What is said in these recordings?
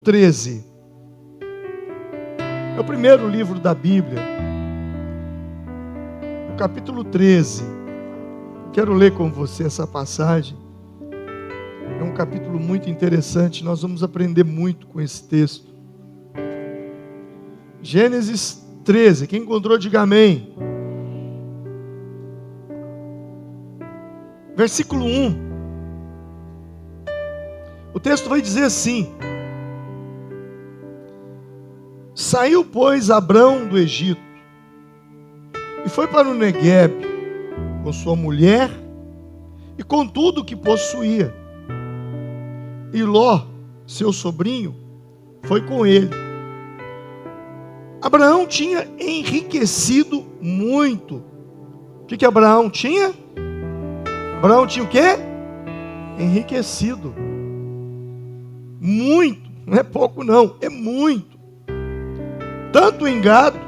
13. É o primeiro livro da Bíblia. No capítulo 13. Quero ler com você essa passagem. É um capítulo muito interessante. Nós vamos aprender muito com esse texto. Gênesis 13. Quem encontrou, diga amém. Versículo 1. O texto vai dizer assim: saiu, pois, Abrão do Egito e foi para o Neguebe com sua mulher e com tudo o que possuía. E Ló, seu sobrinho, foi com ele. Abraão tinha enriquecido muito. O que Abraão tinha? Abraão tinha o quê? Enriquecido. Muito, não é pouco não, é muito. Tanto em gado,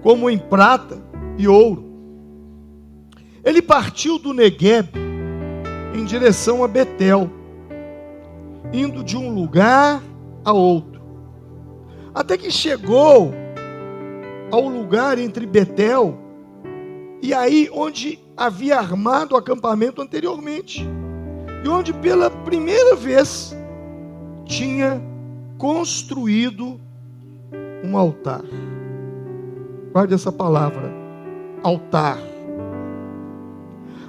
como em prata e ouro. Ele partiu do Neguebe em direção a Betel, indo de um lugar a outro, até que chegou ao lugar entre Betel e aí onde havia armado o acampamento anteriormente, e onde pela primeira vez tinha construído um altar. Guarde essa palavra, altar.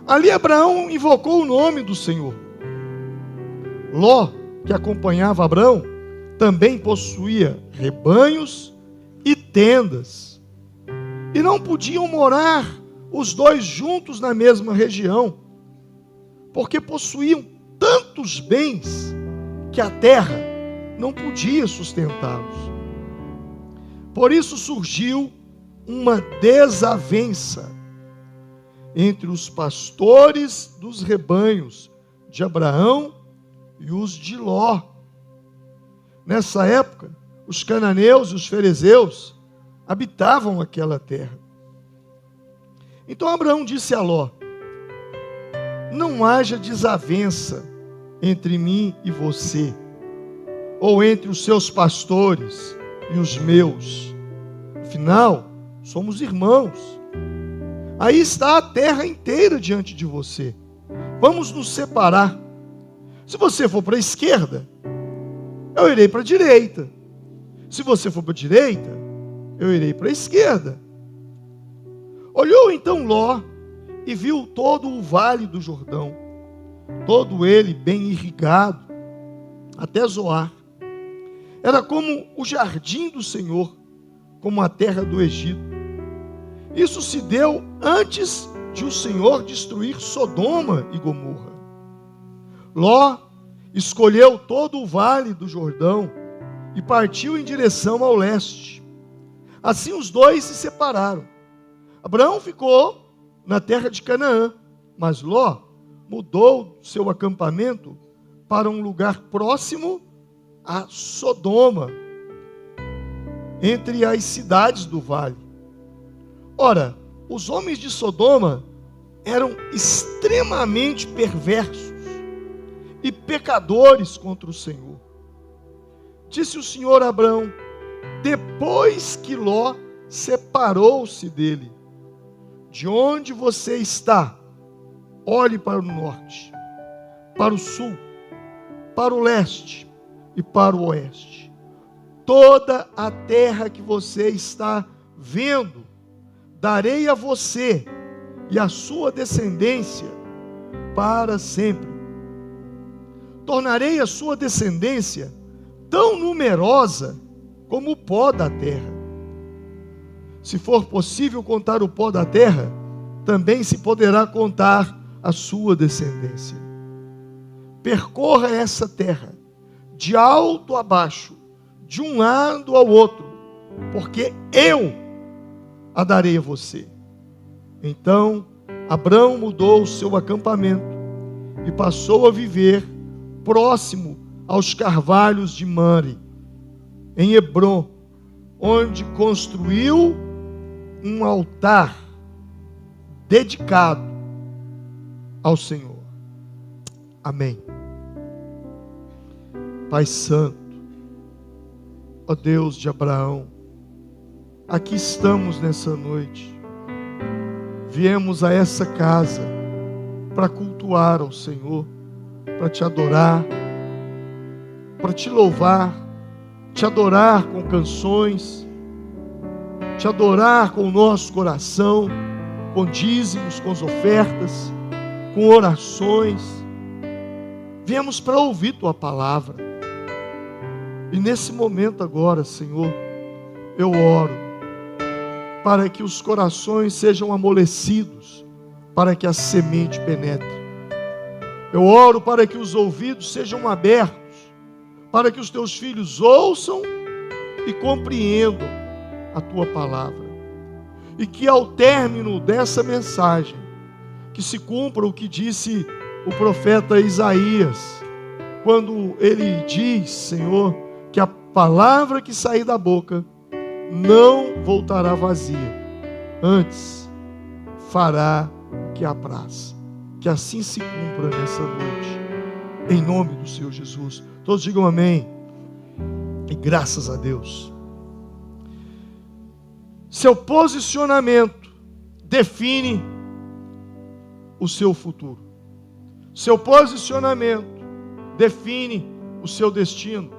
Ali Abraão invocou o nome do Senhor. Ló, que acompanhava Abraão, também possuía rebanhos e tendas, e não podiam morar os dois juntos na mesma região, porque possuíam tantos bens que a terra não podia sustentá-los. Por isso surgiu uma desavença entre os pastores dos rebanhos de Abraão e os de Ló. Nessa época, os cananeus e os ferezeus habitavam aquela terra. Então Abraão disse a Ló: não haja desavença entre mim e você, ou entre os seus pastores e os meus. Afinal, somos irmãos. Aí está a terra inteira diante de você. Vamos nos separar. Se você for para a esquerda, eu irei para a direita. Se você for para a direita, eu irei para a esquerda. Olhou então Ló e viu todo o vale do Jordão, todo ele bem irrigado, até Zoar. Era como o jardim do Senhor, como a terra do Egito. Isso se deu antes de o Senhor destruir Sodoma e Gomorra. Ló escolheu todo o vale do Jordão e partiu em direção ao leste. Assim os dois se separaram. Abraão ficou na terra de Canaã, mas Ló mudou seu acampamento para um lugar próximo a Sodoma, entre as cidades do vale. Ora, os homens de Sodoma eram extremamente perversos e pecadores contra o Senhor. Disse o Senhor a Abraão, depois que Ló separou-se dele: de onde você está, olhe para o norte, para o sul, para o leste e para o oeste. Toda a terra que você está vendo, darei a você e a sua descendência para sempre. Tornarei a sua descendência tão numerosa como o pó da terra. Se for possível contar o pó da terra, também se poderá contar a sua descendência. Percorra essa terra, de alto a baixo, de um lado ao outro, porque eu a darei a você. Então Abrão mudou o seu acampamento e passou a viver próximo aos carvalhos de Mamre, em Hebrom, onde construiu um altar dedicado ao Senhor. Amém. Pai Santo, Ó Deus de Abraão, aqui estamos nessa noite. Viemos a essa casa para cultuar ao Senhor, para te adorar, para te louvar, te adorar com canções, te adorar com o nosso coração, com dízimos, com as ofertas, com orações. Viemos para ouvir tua palavra. E nesse momento agora, Senhor, eu oro para que os corações sejam amolecidos, para que a semente penetre. Eu oro para que os ouvidos sejam abertos, para que os teus filhos ouçam e compreendam a tua palavra. E que ao término dessa mensagem, que se cumpra o que disse o profeta Isaías, quando ele diz, Senhor, que a palavra que sair da boca não voltará vazia, antes fará o que apraz. Que assim se cumpra nessa noite, em nome do Senhor Jesus. Todos digam amém. E graças a Deus. Seu posicionamento define o seu futuro. Seu posicionamento define o seu destino.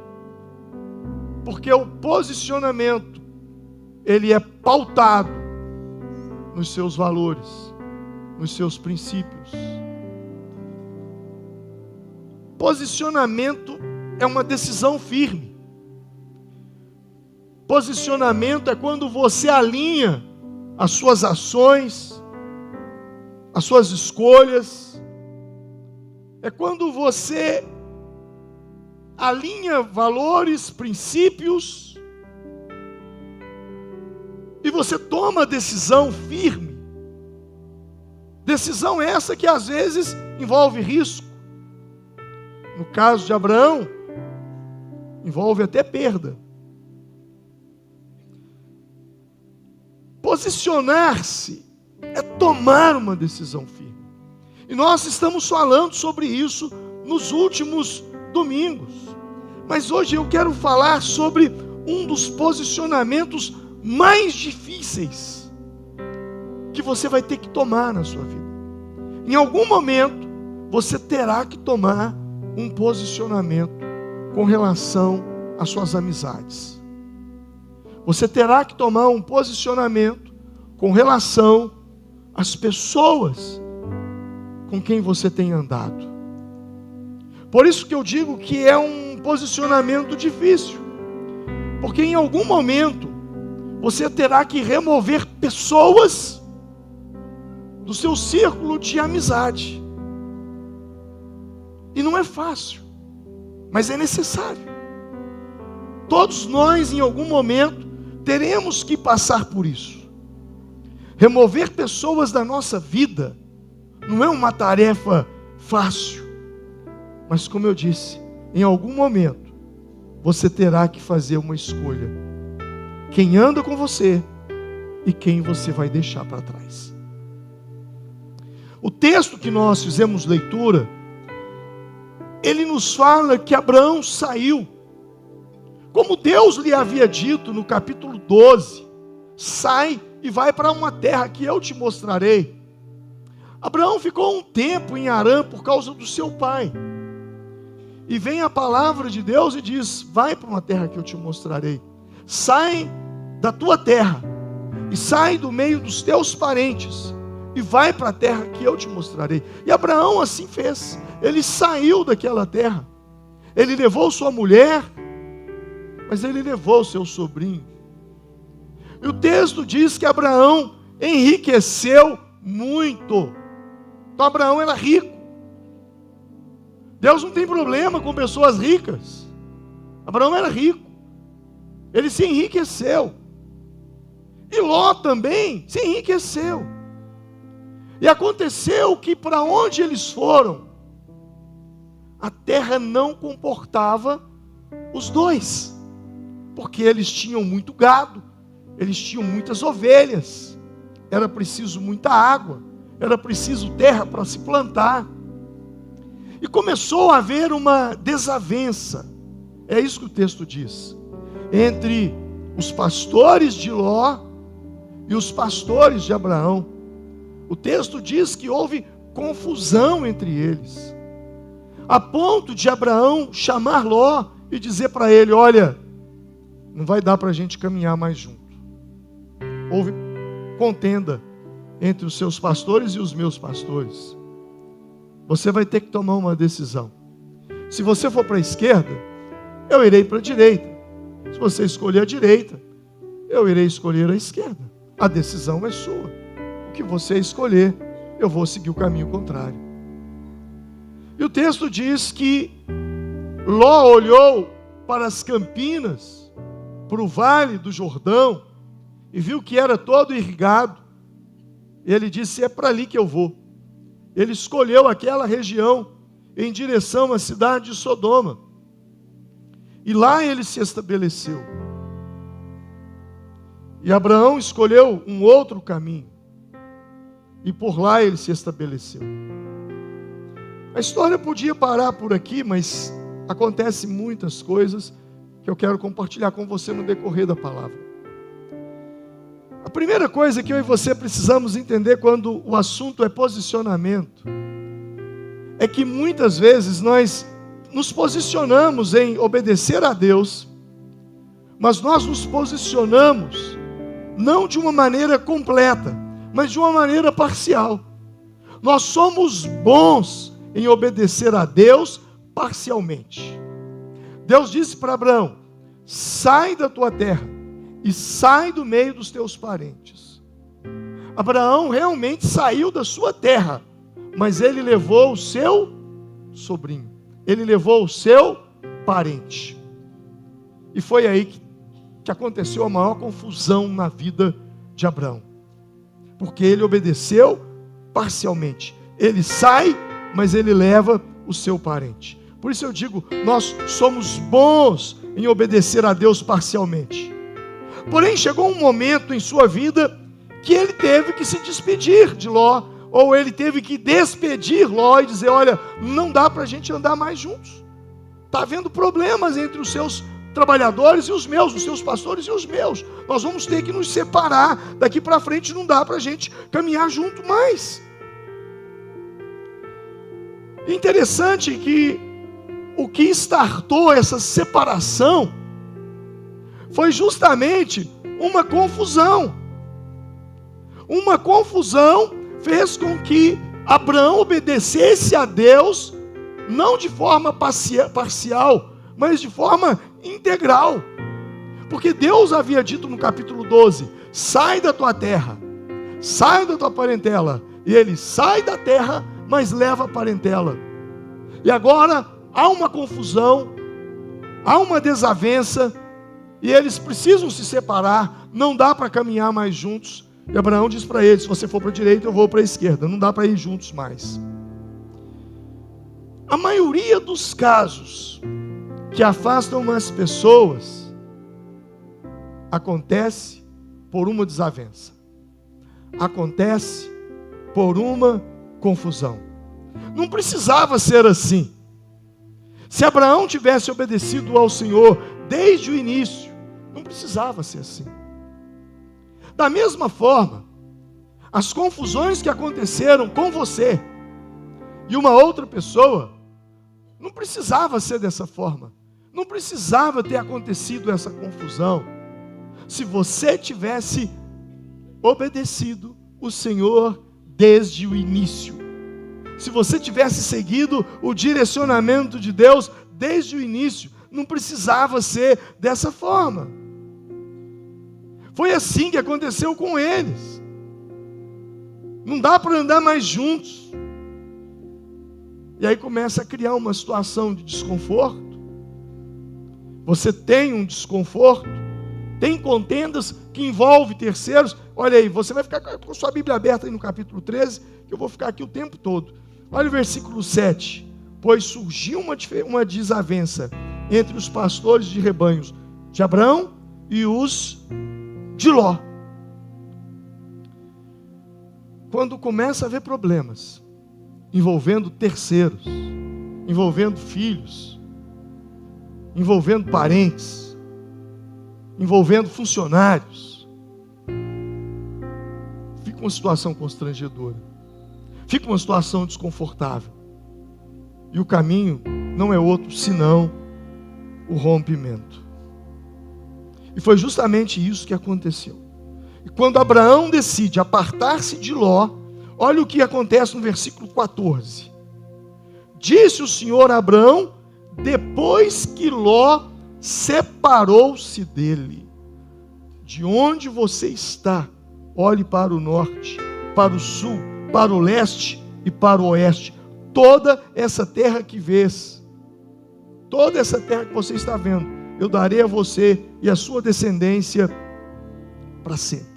Porque o posicionamento, ele é pautado nos seus valores, nos seus princípios. Posicionamento é uma decisão firme. Posicionamento é quando você alinha as suas ações, as suas escolhas. É quando você alinha valores, princípios, e você toma decisão firme. Decisão essa que às vezes envolve risco. No caso de Abraão, envolve até perda. Posicionar-se é tomar uma decisão firme. E nós estamos falando sobre isso nos últimos domingos. Mas hoje eu quero falar sobre um dos posicionamentos mais difíceis que você vai ter que tomar na sua vida. Em algum momento, você terá que tomar um posicionamento com relação às suas amizades. Você terá que tomar um posicionamento com relação às pessoas com quem você tem andado. Por isso que eu digo que é um posicionamento difícil. Porque em algum momento, você terá que remover pessoas do seu círculo de amizade. E não é fácil, mas é necessário. Todos nós, em algum momento, teremos que passar por isso. Remover pessoas da nossa vida não é uma tarefa fácil. Mas como eu disse, em algum momento, você terá que fazer uma escolha. Quem anda com você e quem você vai deixar para trás. O texto que nós fizemos leitura, ele nos fala que Abraão saiu, como Deus lhe havia dito no capítulo 12, sai e vai para uma terra que eu te mostrarei. Abraão ficou um tempo em Harã por causa do seu pai. E vem a palavra de Deus e diz, vai para uma terra que eu te mostrarei. Sai da tua terra, e sai do meio dos teus parentes, e vai para a terra que eu te mostrarei. E Abraão assim fez. Ele saiu daquela terra. Ele levou sua mulher, mas ele levou seu sobrinho. E o texto diz que Abraão enriqueceu muito. Então Abraão era rico. Deus não tem problema com pessoas ricas. Abraão era rico. Ele se enriqueceu. E Ló também se enriqueceu. E aconteceu que para onde eles foram, a terra não comportava os dois. Porque eles tinham muito gado, eles tinham muitas ovelhas, era preciso muita água, era preciso terra para se plantar. E começou a haver uma desavença. É isso que o texto diz. entre os pastores de Ló e os pastores de Abraão. O texto diz que houve confusão entre eles, a ponto de Abraão chamar Ló e dizer para ele: olha, não vai dar para a gente caminhar mais junto. Houve contenda entre os seus pastores e os meus pastores. Você vai ter que tomar uma decisão. Se você for para a esquerda, eu irei para a direita. Se você escolher a direita, eu irei escolher a esquerda. A decisão é sua. O que você escolher, eu vou seguir o caminho contrário. E o texto diz que Ló olhou para as campinas, para o vale do Jordão, e viu que era todo irrigado. Ele disse: é para ali que eu vou. Ele escolheu aquela região em direção à cidade de Sodoma. E lá ele se estabeleceu. E Abraão escolheu um outro caminho. E por lá ele se estabeleceu. A história podia parar por aqui, mas acontecem muitas coisas que eu quero compartilhar com você no decorrer da palavra. A primeira coisa que eu e você precisamos entender quando o assunto é posicionamento é que muitas vezes nós nos posicionamos em obedecer a Deus, mas nós nos posicionamos não de uma maneira completa, mas de uma maneira parcial. Nós somos bons em obedecer a Deus parcialmente. Deus disse para Abraão: sai da tua terra e sai do meio dos teus parentes. Abraão realmente saiu da sua terra, mas ele levou o seu sobrinho, ele levou o seu parente. E foi aí que aconteceu a maior confusão na vida de Abraão, porque ele obedeceu parcialmente. Ele sai, mas ele leva o seu parente. Por isso eu digo, nós somos bons em obedecer a Deus parcialmente. Porém, chegou um momento em sua vida que ele teve que se despedir de Ló, ou ele teve que despedir Ló e dizer: olha, não dá para a gente andar mais juntos. Está havendo problemas entre os seus trabalhadores e os meus, os seus pastores e os meus. Nós vamos ter que nos separar. Daqui para frente não dá para a gente caminhar junto mais. Interessante que o que startou essa separação foi justamente uma confusão. Uma confusão fez com que Abraão obedecesse a Deus, não de forma parcial, mas de forma integral. Porque Deus havia dito no capítulo 12: sai da tua terra, sai da tua parentela. E ele sai da terra, mas leva a parentela. E agora há uma confusão, há uma desavença, e eles precisam se separar, não dá para caminhar mais juntos. E Abraão diz para eles: se você for para a direita, eu vou para a esquerda, não dá para ir juntos mais. A maioria dos casos que afastam as pessoas acontece por uma desavença, acontece por uma confusão. Não precisava ser assim. Se Abraão tivesse obedecido ao Senhor desde o início, não precisava ser assim. Da mesma forma, as confusões que aconteceram com você e uma outra pessoa, não precisava ser dessa forma. Não precisava ter acontecido essa confusão, se você tivesse obedecido o Senhor desde o início. Se você tivesse seguido o direcionamento de Deus desde o início, não precisava ser dessa forma. Foi assim que aconteceu com eles. Não dá para andar mais juntos. E aí começa a criar uma situação de desconforto. Você tem um desconforto, tem contendas que envolvem terceiros. Olha aí, você vai ficar com sua Bíblia aberta aí no capítulo 13, que eu vou ficar aqui o tempo todo. Olha o versículo 7. Pois surgiu uma desavença entre os pastores de rebanhos de Abraão e os de Ló. Quando começa a haver problemas envolvendo terceiros, envolvendo filhos, envolvendo parentes, envolvendo funcionários. Fica uma situação constrangedora. Fica uma situação desconfortável. E o caminho não é outro senão o rompimento. E foi justamente isso que aconteceu. E quando Abraão decide apartar-se de Ló, olha o que acontece no versículo 14. Disse o Senhor a Abraão, depois que Ló separou-se dele: de onde você está, olhe para o norte, para o sul, para o leste e para o oeste. Toda essa terra que vês, toda essa terra que você está vendo, eu darei a você e a sua descendência para sempre.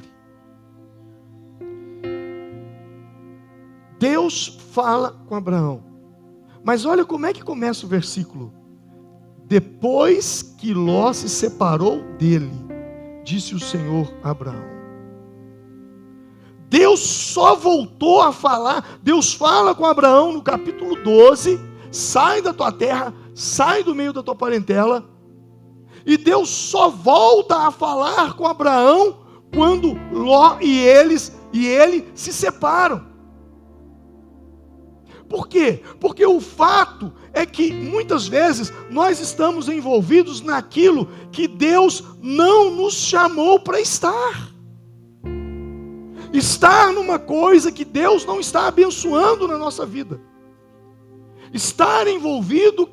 Deus fala com Abraão. Mas olha como é que começa o versículo. Depois que Ló se separou dele, disse o Senhor a Abraão. Deus só voltou a falar. Deus fala com Abraão no capítulo 12. Sai da tua terra, sai do meio da tua parentela. E Deus só volta a falar com Abraão quando Ló e ele se separam. Por quê? Porque o fato é que muitas vezes nós estamos envolvidos naquilo que Deus não nos chamou para estar. Estar numa coisa que Deus não está abençoando na nossa vida. Estar envolvido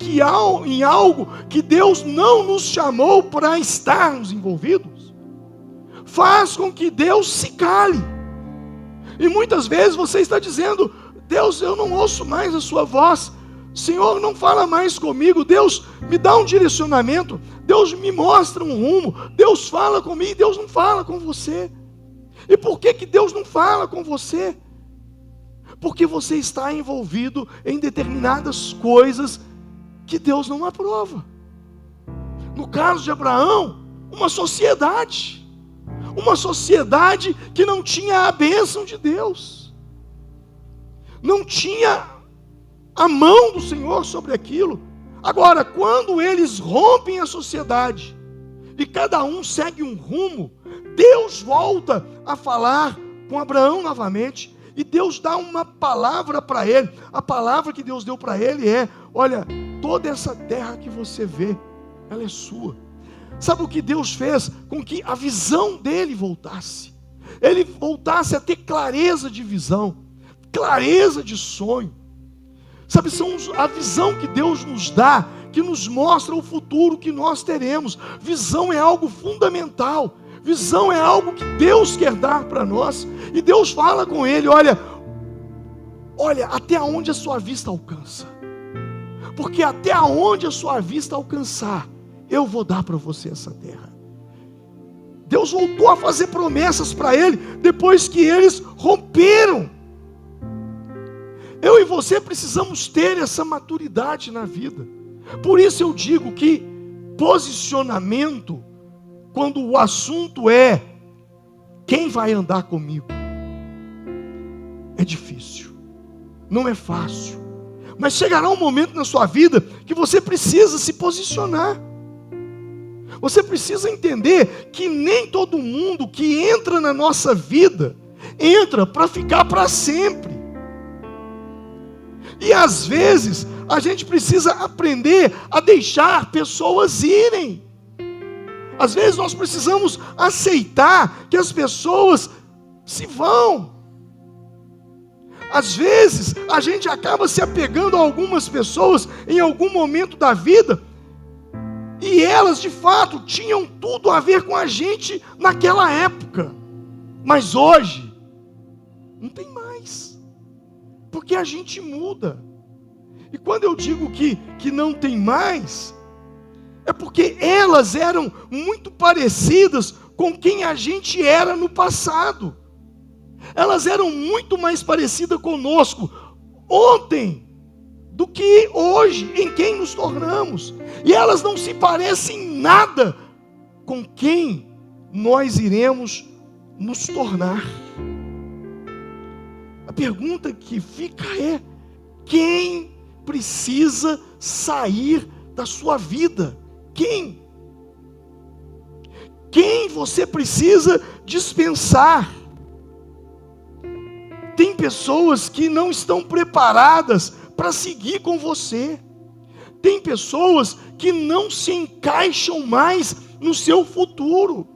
em algo que Deus não nos chamou para estarmos envolvidos, faz com que Deus se cale. E muitas vezes você está dizendo: Deus, eu não ouço mais a sua voz. Senhor, não fala mais comigo. Deus, me dá um direcionamento. Deus, me mostra um rumo. Deus fala comigo e Deus não fala com você. E por que Deus não fala com você? Porque você está envolvido em determinadas coisas que Deus não aprova. No caso de Abraão, uma sociedade que não tinha a bênção de Deus, não tinha a mão do Senhor sobre aquilo. Agora, quando eles rompem a sociedade e cada um segue um rumo, Deus volta a falar com Abraão novamente, e Deus dá uma palavra para ele. A palavra que Deus deu para ele é: olha, toda essa terra que você vê, ela é sua. Sabe o que Deus fez? Com que a visão dele voltasse. Ele voltasse a ter clareza de visão, clareza de sonho. Sabe, são a visão que Deus nos dá, que nos mostra o futuro que nós teremos. Visão é algo fundamental. Visão é algo que Deus quer dar para nós. E Deus fala com ele: olha, até onde a sua vista alcança. Porque até onde a sua vista alcançar, eu vou dar para você essa terra. Deus voltou a fazer promessas para ele, depois que eles romperam. Eu e você precisamos ter essa maturidade na vida. Por isso eu digo que posicionamento, quando o assunto é quem vai andar comigo, é difícil, não é fácil, mas chegará um momento na sua vida que você precisa se posicionar. Você precisa entender que nem todo mundo que entra na nossa vida entra para ficar para sempre. E às vezes a gente precisa aprender a deixar pessoas irem. Às vezes nós precisamos aceitar que as pessoas se vão. Às vezes a gente acaba se apegando a algumas pessoas em algum momento da vida, e elas de fato tinham tudo a ver com a gente naquela época, mas hoje não tem mais, porque a gente muda. E quando eu digo que não tem mais, é porque elas eram muito parecidas com quem a gente era no passado. Elas eram muito mais parecidas conosco ontem do que hoje, em quem nos tornamos. E elas não se parecem nada com quem nós iremos nos tornar. A pergunta que fica é: quem precisa sair da sua vida? Quem? quem você precisa dispensar. Tem pessoas que não estão preparadas para seguir com você. Tem pessoas que não se encaixam mais no seu futuro.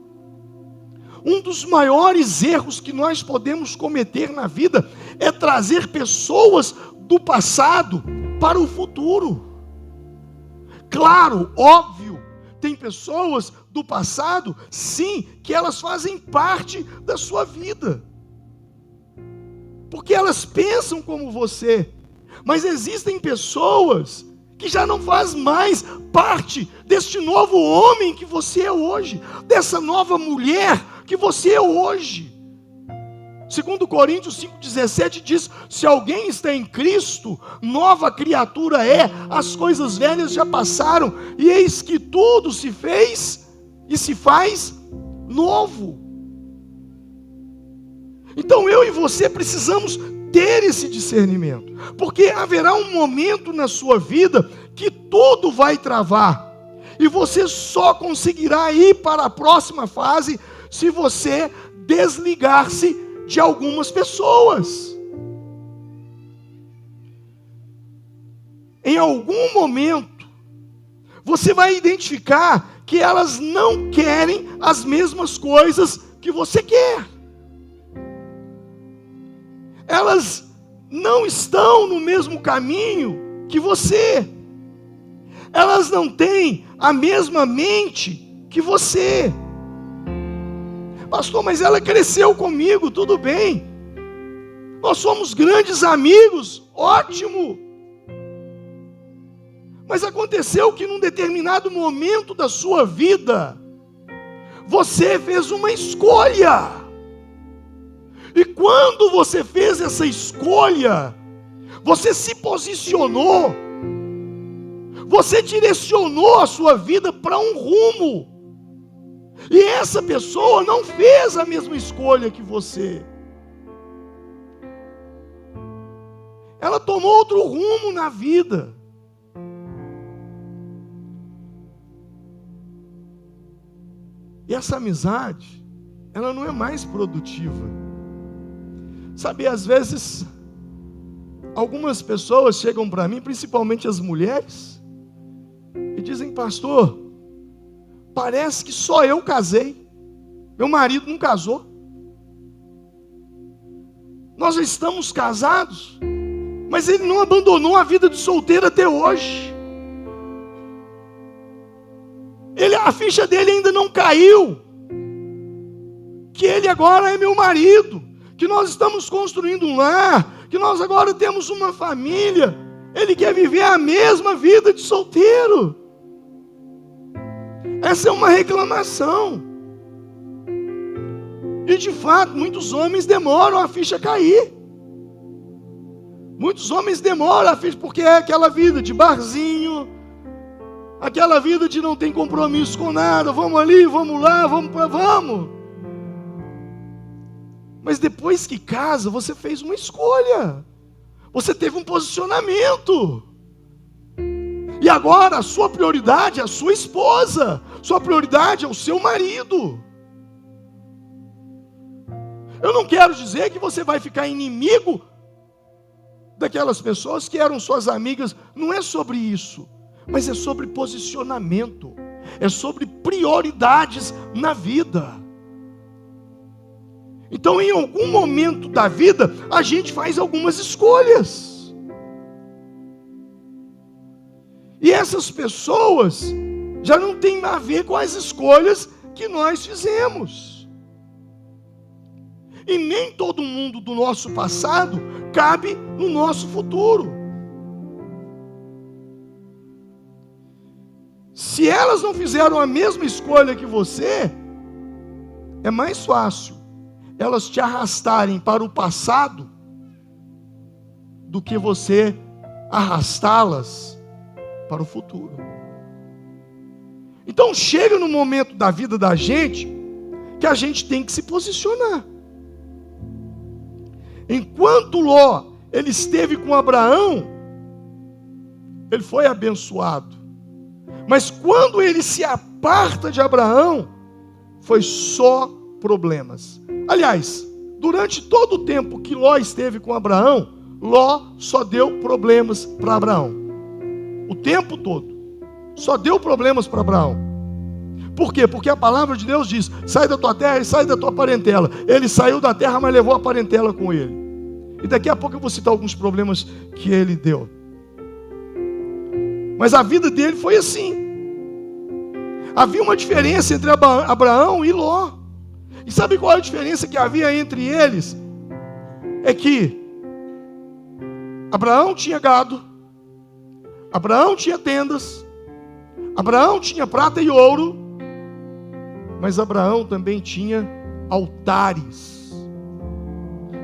Um dos maiores erros que nós podemos cometer na vida é trazer pessoas do passado para o futuro. Claro, óbvio, tem pessoas do passado, sim, que elas fazem parte da sua vida. Porque elas pensam como você. Mas existem pessoas que já não fazem mais parte deste novo homem que você é hoje, dessa nova mulher que você é hoje. 2 Coríntios 5,17 diz: se alguém está em Cristo, nova criatura é, as coisas velhas já passaram, e eis que tudo se fez e se faz novo. Então eu e você precisamos ter esse discernimento, porque haverá um momento na sua vida que tudo vai travar, e você só conseguirá ir para a próxima fase se você desligar-se de algumas pessoas. Em algum momento, você vai identificar que elas não querem as mesmas coisas que você quer. Elas não estão no mesmo caminho que você. Elas não têm a mesma mente que você. Pastor, mas ela cresceu comigo, tudo bem. Nós somos grandes amigos, ótimo. Mas aconteceu que num determinado momento da sua vida, você fez uma escolha. E quando você fez essa escolha, você se posicionou, você direcionou a sua vida para um rumo. E essa pessoa não fez a mesma escolha que você. Ela tomou outro rumo na vida. E essa amizade, ela não é mais produtiva. Sabe, às vezes, algumas pessoas chegam para mim, principalmente as mulheres, e dizem: pastor, parece que só eu casei, meu marido não casou. Nós já estamos casados, mas ele não abandonou a vida de solteiro até hoje. A ficha dele ainda não caiu, que ele agora é meu marido, que nós estamos construindo um lar, que nós agora temos uma família. Ele quer viver a mesma vida de solteiro. Essa é uma reclamação. E de fato, muitos homens demoram a ficha cair. Muitos homens demoram a ficha, porque é aquela vida de barzinho, aquela vida de não ter compromisso com nada, vamos ali, vamos lá, vamos. Mas depois que casa, você fez uma escolha. Você teve um posicionamento. E agora a sua prioridade é a sua esposa. Sua prioridade é o seu marido. Eu não quero dizer que você vai ficar inimigo daquelas pessoas que eram suas amigas. Não é sobre isso. Mas é sobre posicionamento. É sobre prioridades na vida. Então, em algum momento da vida, a gente faz algumas escolhas. E essas pessoas já não têm a ver com as escolhas que nós fizemos. E nem todo mundo do nosso passado cabe no nosso futuro. Se elas não fizeram a mesma escolha que você, é mais fácil elas te arrastarem para o passado do que você arrastá-las para o futuro. Então chega no momento da vida da gente que a gente tem que se posicionar. Enquanto Ló ele esteve com Abraão, ele foi abençoado. Mas quando ele se aparta de Abraão, foi só problemas. Aliás, durante todo o tempo que Ló esteve com Abraão, Ló só deu problemas para Abraão. O tempo todo. Só deu problemas para Abraão. Por quê? Porque a palavra de Deus diz: sai da tua terra e sai da tua parentela. Ele saiu da terra, mas levou a parentela com ele. E daqui a pouco eu vou citar alguns problemas que ele deu. Mas a vida dele foi assim. Havia uma diferença entre Abraão e Ló. E sabe qual é a diferença que havia entre eles? É que Abraão tinha gado, Abraão tinha tendas, Abraão tinha prata e ouro, mas Abraão também tinha altares.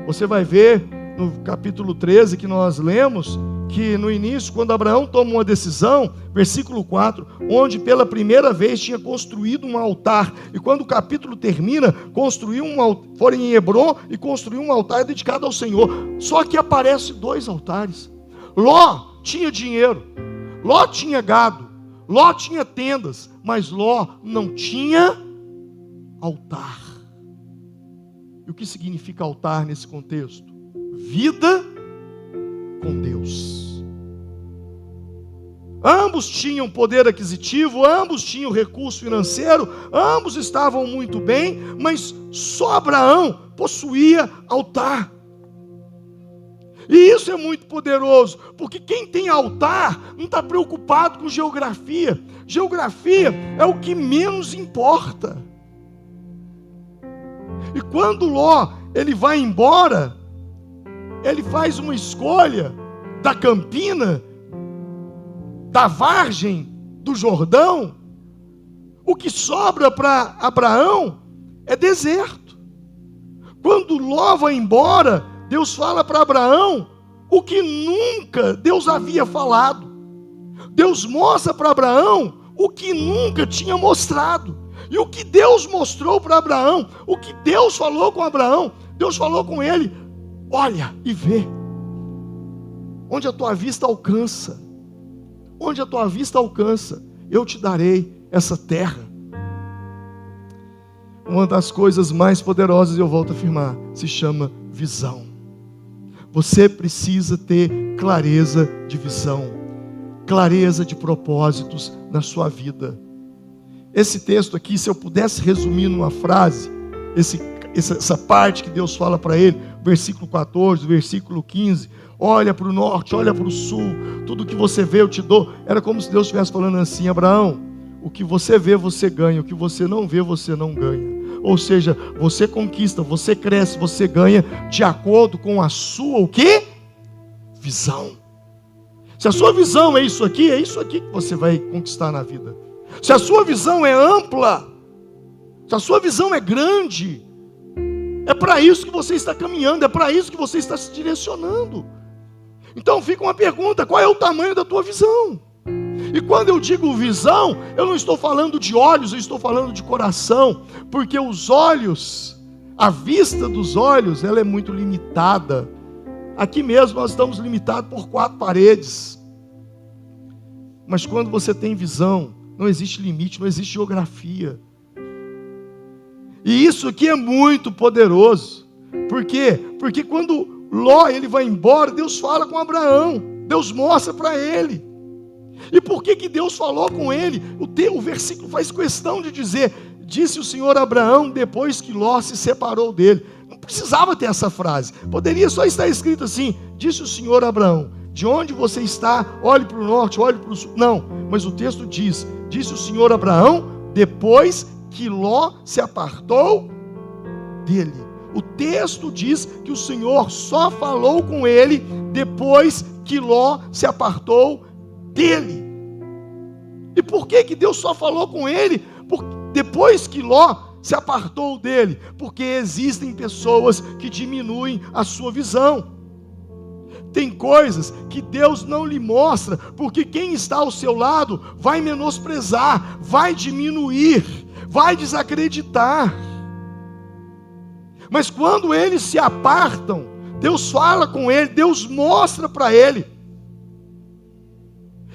Você vai ver no capítulo 13 que nós lemos, que no início, quando Abraão toma uma decisão, versículo 4, onde pela primeira vez tinha construído um altar, e quando o capítulo termina, foram em Hebrom e construiu um altar dedicado ao Senhor. Só que aparecem 2 altares. Ló tinha dinheiro, Ló tinha gado, Ló tinha tendas, mas Ló não tinha altar. E o que significa altar nesse contexto? Vida com Deus. Ambos tinham poder aquisitivo, ambos tinham recurso financeiro, ambos estavam muito bem, mas só Abraão possuía altar. E isso é muito poderoso, porque quem tem altar não está preocupado com geografia. Geografia é o que menos importa. E quando Ló ele vai embora, ele faz uma escolha da campina, da vargem do Jordão. O que sobra para Abraão é deserto. Quando Ló vai embora, Deus fala para Abraão o que nunca Deus havia falado. Deus mostra para Abraão o que nunca tinha mostrado. E o que Deus mostrou para Abraão, o que Deus falou com Abraão, Deus falou com ele: olha e vê, onde a tua vista alcança, onde a tua vista alcança, eu te darei essa terra. Uma das coisas mais poderosas, eu volto a afirmar, se chama visão. Você precisa ter clareza de visão, clareza de propósitos na sua vida. Esse texto aqui, se eu pudesse resumir numa frase, essa parte que Deus fala para ele, versículo 14, versículo 15, olha para o norte, olha para o sul, tudo que você vê eu te dou. Era como se Deus estivesse falando assim: Abraão, o que você vê você ganha, o que você não vê você não ganha. Ou seja, você conquista, você cresce, você ganha de acordo com a sua o quê? Visão. Se a sua visão é isso aqui que você vai conquistar na vida. Se a sua visão é ampla, se a sua visão é grande, é para isso que você está caminhando, é para isso que você está se direcionando. Então fica uma pergunta: qual é o tamanho da tua visão? E quando eu digo visão, eu não estou falando de olhos, eu estou falando de coração, porque os olhos, a vista dos olhos, ela é muito limitada. Aqui mesmo nós estamos limitados por 4 paredes. Mas quando você tem visão, não existe limite, não existe geografia. E isso aqui é muito poderoso. Por quê? Porque quando Ló ele vai embora, Deus fala com Abraão, Deus mostra para ele. E por que Deus falou com ele? O versículo faz questão de dizer: disse o Senhor a Abraão depois que Ló se separou dele. Não precisava ter essa frase, poderia só estar escrito assim: disse o Senhor a Abraão, de onde você está, olhe para o norte, olhe para o sul. Não, mas o texto diz: disse o Senhor a Abraão depois que Ló se apartou dele. O texto diz que o Senhor só falou com ele depois que Ló se apartou dele. E por que Deus só falou com ele depois que Ló se apartou dele? Porque existem pessoas que diminuem a sua visão. Tem coisas que Deus não lhe mostra, porque quem está ao seu lado vai menosprezar, vai diminuir, vai desacreditar. Mas quando eles se apartam, Deus fala com ele, Deus mostra para ele.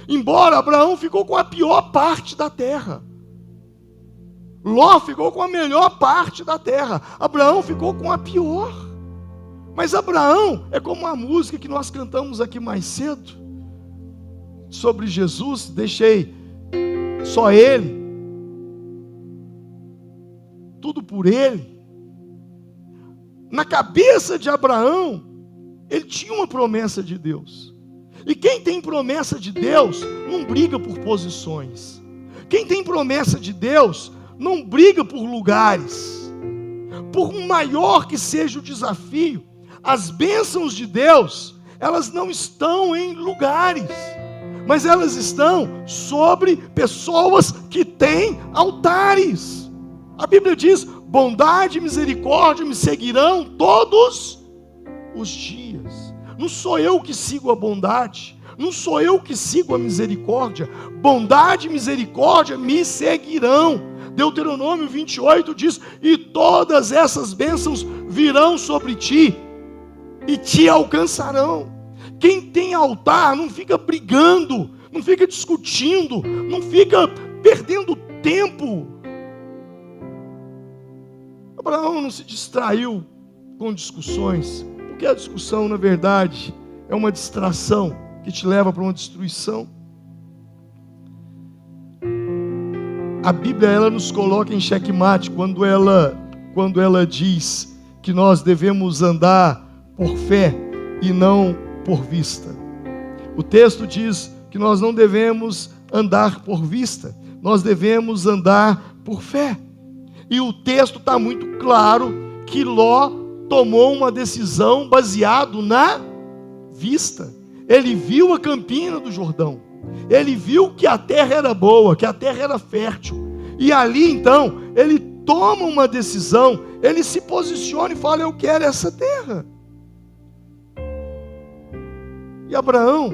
Embora Abraão ficou com a pior parte da terra. Ló ficou com a melhor parte da terra, Abraão ficou com a pior. Mas Abraão é como a música que nós cantamos aqui mais cedo, sobre Jesus, deixei só ele, tudo por ele. Na cabeça de Abraão, ele tinha uma promessa de Deus. E quem tem promessa de Deus não briga por posições. Quem tem promessa de Deus não briga por lugares. Por maior que seja o desafio, as bênçãos de Deus, elas não estão em lugares, mas elas estão sobre pessoas que têm altares. A Bíblia diz: bondade e misericórdia me seguirão todos os dias. Não sou eu que sigo a bondade, não sou eu que sigo a misericórdia. Bondade e misericórdia me seguirão. Deuteronômio 28 diz: e todas essas bênçãos virão sobre ti e te alcançarão. Quem tem altar não fica brigando, não fica discutindo, não fica perdendo tempo. Abraão não se distraiu com discussões, porque a discussão, na verdade, é uma distração que te leva para uma destruição. A Bíblia, ela nos coloca em xeque-mate quando ela diz que nós devemos andar por fé e não por vista. O texto diz que nós não devemos andar por vista, nós devemos andar por fé. E o texto está muito claro que Ló tomou uma decisão baseado na vista. Ele viu a campina do Jordão, ele viu que a terra era boa, que a terra era fértil, e ali então ele toma uma decisão, ele se posiciona e fala: eu quero essa terra. E Abraão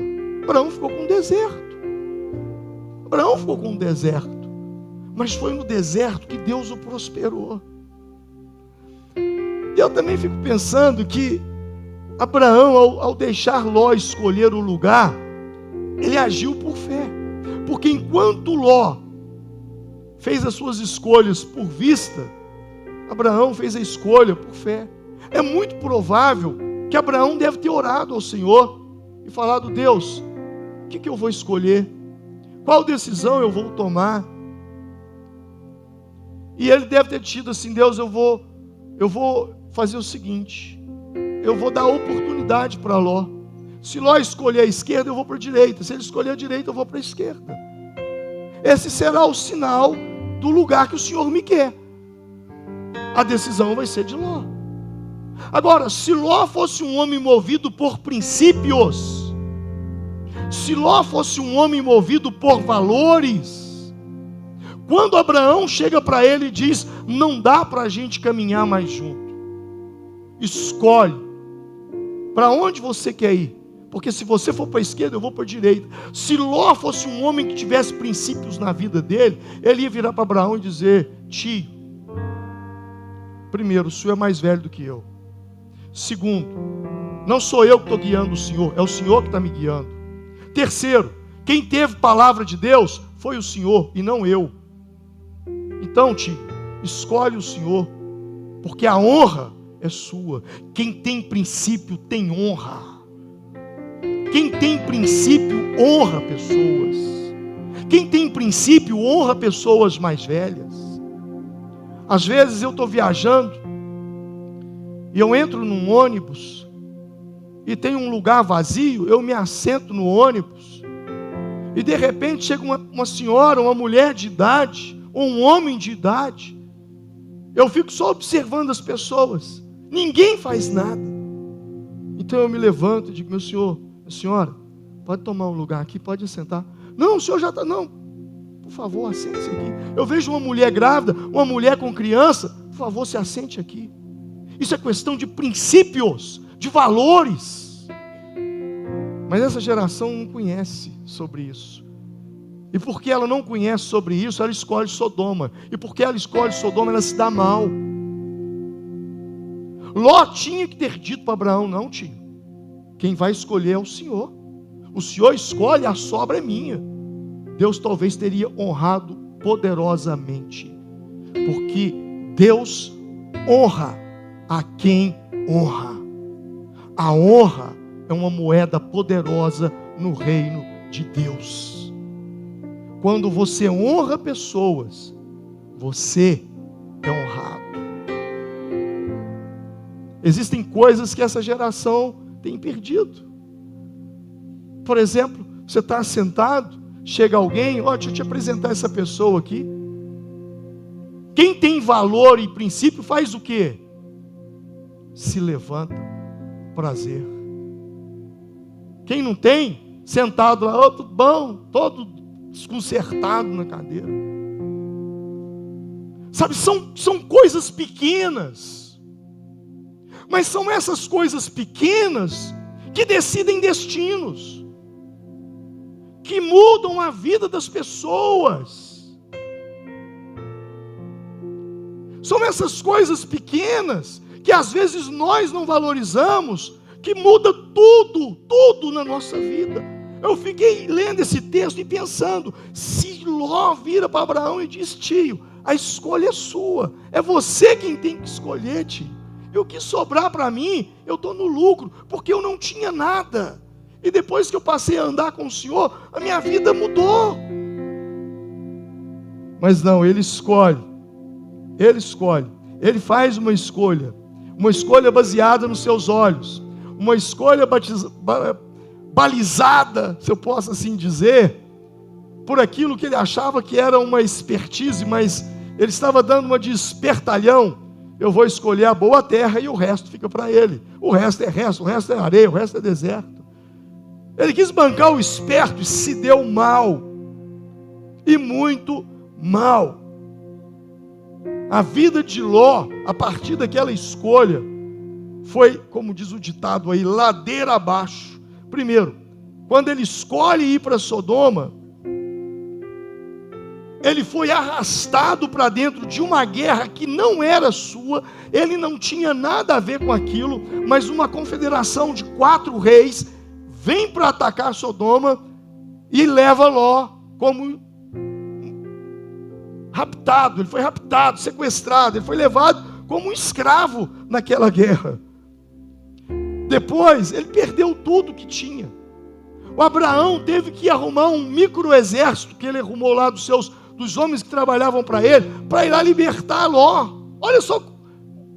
ficou com um deserto. Abraão ficou com um deserto. Mas foi no deserto que Deus o prosperou. E eu também fico pensando que Abraão, ao deixar Ló escolher o lugar, ele agiu por fé. Porque enquanto Ló fez as suas escolhas por vista, Abraão fez a escolha por fé. É muito provável que Abraão deve ter orado ao Senhor e falado: Deus, o que eu vou escolher? Qual decisão eu vou tomar? E ele deve ter tido assim: Deus, eu vou fazer o seguinte, eu vou dar oportunidade para Ló. Se Ló escolher a esquerda, eu vou para a direita. Se ele escolher a direita, eu vou para a esquerda. Esse será o sinal do lugar que o Senhor me quer. A decisão vai ser de Ló. Agora, se Ló fosse um homem movido por princípios, se Ló fosse um homem movido por valores, quando Abraão chega para ele e diz: não dá para a gente caminhar mais junto, escolhe para onde você quer ir, porque se você for para a esquerda, eu vou para a direita. Se Ló fosse um homem que tivesse princípios na vida dele, ele ia virar para Abraão e dizer: tio, primeiro, o senhor é mais velho do que eu. Segundo, não sou eu que estou guiando o senhor, é o senhor que está me guiando. Terceiro, quem teve palavra de Deus foi o senhor e não eu. Então, tio, escolhe o Senhor, porque a honra é sua. Quem tem princípio tem honra. Quem tem princípio honra pessoas. Quem tem princípio honra pessoas mais velhas. Às vezes eu estou viajando e eu entro num ônibus e tem um lugar vazio, eu me assento no ônibus e de repente chega uma senhora, uma mulher de idade, ou um homem de idade. Eu fico só observando as pessoas, ninguém faz nada. Então eu me levanto e digo: meu senhor, minha senhora, pode tomar um lugar aqui, pode sentar. Não, o senhor já está, não, por favor, assente-se aqui. Eu vejo uma mulher grávida, uma mulher com criança, por favor, se assente aqui. Isso é questão de princípios, de valores. Mas essa geração não conhece sobre isso. E porque ela não conhece sobre isso, ela escolhe Sodoma. E porque ela escolhe Sodoma, ela se dá mal. Ló tinha que ter dito para Abraão: não, tio, quem vai escolher é o Senhor. O Senhor escolhe, a sobra é minha. Deus talvez teria honrado poderosamente. Porque Deus honra a quem honra. A honra é uma moeda poderosa no reino de Deus. Quando você honra pessoas, você é honrado. Existem coisas que essa geração tem perdido. Por exemplo, você está sentado, chega alguém, deixa eu te apresentar essa pessoa aqui. Quem tem valor e princípio faz o quê? Se levanta, prazer. Quem não tem, sentado lá, tudo bom, todo desconcertado na cadeira. Sabe, são coisas pequenas, mas são essas coisas pequenas que decidem destinos, que mudam a vida das pessoas. São essas coisas pequenas que às vezes nós não valorizamos, que muda tudo na nossa vida. Eu fiquei lendo esse texto e pensando, se Ló vira para Abraão e diz: tio, a escolha é sua, é você quem tem que escolher, tio. E o que sobrar para mim, eu estou no lucro, porque eu não tinha nada. E depois que eu passei a andar com o Senhor, a minha vida mudou. Mas não, ele escolhe, ele faz uma escolha baseada nos seus olhos, uma escolha balizada, se eu posso assim dizer, por aquilo que ele achava que era uma expertise, mas ele estava dando uma de espertalhão. Eu vou escolher a boa terra e o resto fica para ele. O resto é areia, o resto é deserto. Ele quis bancar o esperto e se deu mal, e muito mal. A vida de Ló, a partir daquela escolha, foi, como diz o ditado aí, ladeira abaixo. Primeiro, quando ele escolhe ir para Sodoma, ele foi arrastado para dentro de uma guerra que não era sua, ele não tinha nada a ver com aquilo, mas uma confederação de 4 reis vem para atacar Sodoma e leva Ló como raptado. Ele foi raptado, sequestrado, ele foi levado como um escravo naquela guerra. Depois, ele perdeu tudo que tinha. O Abraão teve que arrumar um micro-exército que ele arrumou lá dos homens que trabalhavam para ele, para ir lá libertar Ló. Olha só,